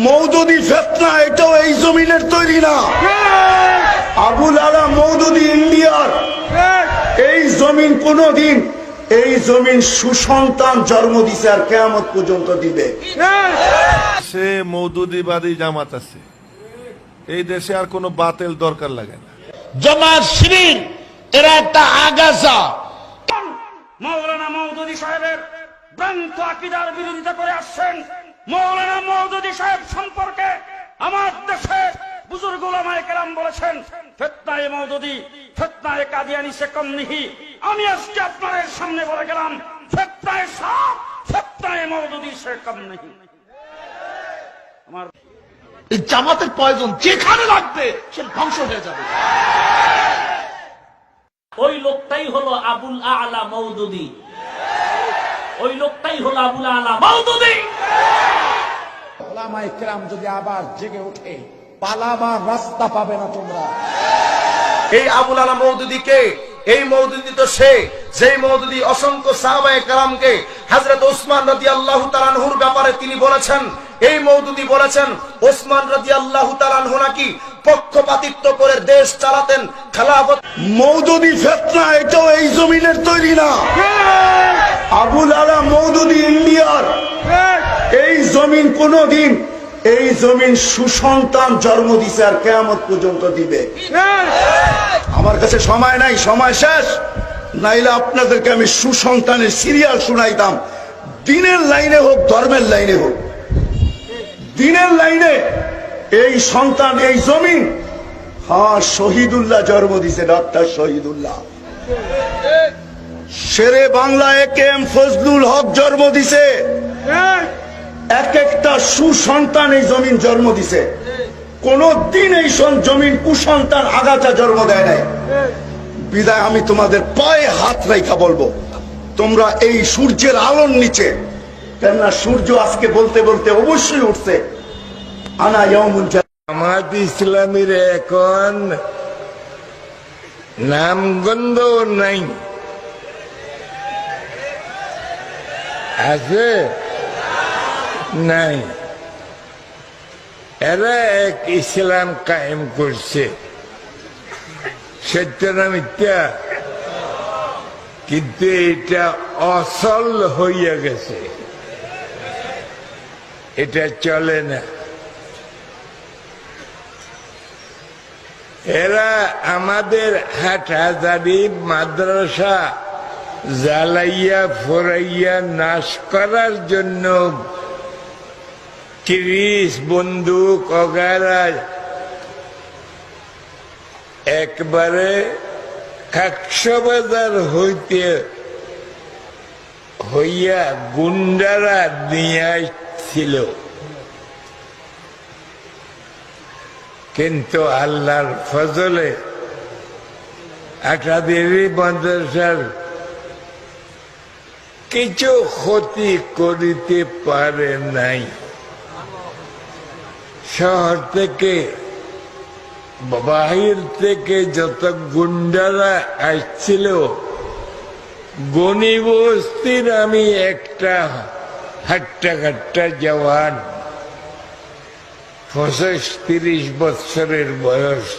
মওদুদি ফিতনা এটাও এই জমিনের তৈরি না। আবুল আলা মওদুদি ইন্ডিয়ার। এই জমিন কোনদিন, এই জমিন সুসন্তান জন্ম দিছে আর কিয়ামত পর্যন্ত দিবে। সে মওদুদিবাদী জামাত আছে এই দেশে, আর কোনো বাতিল দরকার লাগে না। জামাত শিবির এরা একটা আগাছা। মাওলানা মওদুদি সাহেবের ভ্রান্ত আকীদার বিরোধিতা করে আসছেন। মাওলানা মওদুদি সাহেব সম্পর্কে আমার দেশে বুজুর্গ উলামায়ে কেরাম বলেছেন, ফিতনায়ে মওদুদি ফিতনায়ে কাদিয়ানী সে কম নেহি। আমি আজকে আপনাদের সামনে বলে গেলাম, ফিতনায়ে সাপ ফিতনায়ে মওদুদি সে কম নেহি। আমার এই জামাতের প্রয়োজন যেখানে লাগবে সে ধ্বংস হয়ে যাবে। ওই লোকটাই হলো আবুল আলা মওদুদি, ওই লোকটাই হলো আবুল আলা মওদুদি। ওলামায়ে কেরাম যদি আবার জেগে ওঠে, পালাবার রাস্তা পাবে না তোমরা। এই আবুল আলা মওদুদিকে, এই মওদুদি তো সে যেই মওদুদি অসংখ্য সাহাবায়ে কেরামকে হযরত ওসমান রাদিয়াল্লাহু তাআলা আনহুর ব্যাপারে তিনি বলেছেন, এই মওদুদি বলেছেন ওসমান রাদিয়াল্লাহু তাআলা আনহু নাকি পক্ষপাতিত্ব করে দেশ চালাতেন, খেলাফত। মওদুদি ফিতনা এটাও এই জমিনের তৈরি না। আবুল আলা মওদুদি ইন্ডিয়ার। এই জমিন কোনদিন, এই জমিন সুসন্তান জন্ম দিছে আর কিয়ামত পর্যন্ত দিবে। আমার কাছে সময় নাই, সময় শেষ। নাইলে আপনাদেরকে আমি সুসন্তানের সিরিয়াল শুনাইতাম, দিনের লাইনে হোক ধর্মের লাইনে হোক। দিনের লাইনে এই সন্তান, এই জমিন, হ্যাঁ শহীদুল্লাহ জন্ম দিছে, ডক্টর শহীদুল্লাহ। শেরে বাংলা একেএম ফজলুল হক জন্ম দিছে। এক একটা সুসন্তান এই জমিন জন্ম দিছে। কোন দিন এই জমিন কুসন্তান আগাছা জন্ম দেয় নাই। বিদায় আমি তোমাদের পায়ে হাত রাইখা বলবো, তোমরা এই সূর্যের আলোর নিচে, কেননা সূর্য আজকে বলতে বলতে অবশ্যই উঠছে। আনা ইয়াউমুল জামাত ইসলামীর এখন নামগন্ধ নাই, আছে নাই। এরা এক ইসলাম কায়েম করছে, সত্য না মিথ্যা? কিন্তু এটা অসল হইয়া গেছে, এটা চলে না। এরা আমাদের হাটহাজারি মাদ্রাসা জ্বালাইয়া ফোরাইয়া নাশ করার জন্য তিরিশ বন্দুক অগারা একবারে কক্সবাজার হইতে হইয়া গুন্ডারা নিয়ে আসছিল, কিন্তু আল্লাহর ফজলে একাদেরই মাদ্রাসার কিছু ক্ষতি করিতে পারে নাই। শহর থেকে বাহির থেকে যত গুন্ডারা আসছিল, গনি বস্তির আমি একটা হাট্টা জওয়ান, 25-30 বৎসরের বয়স,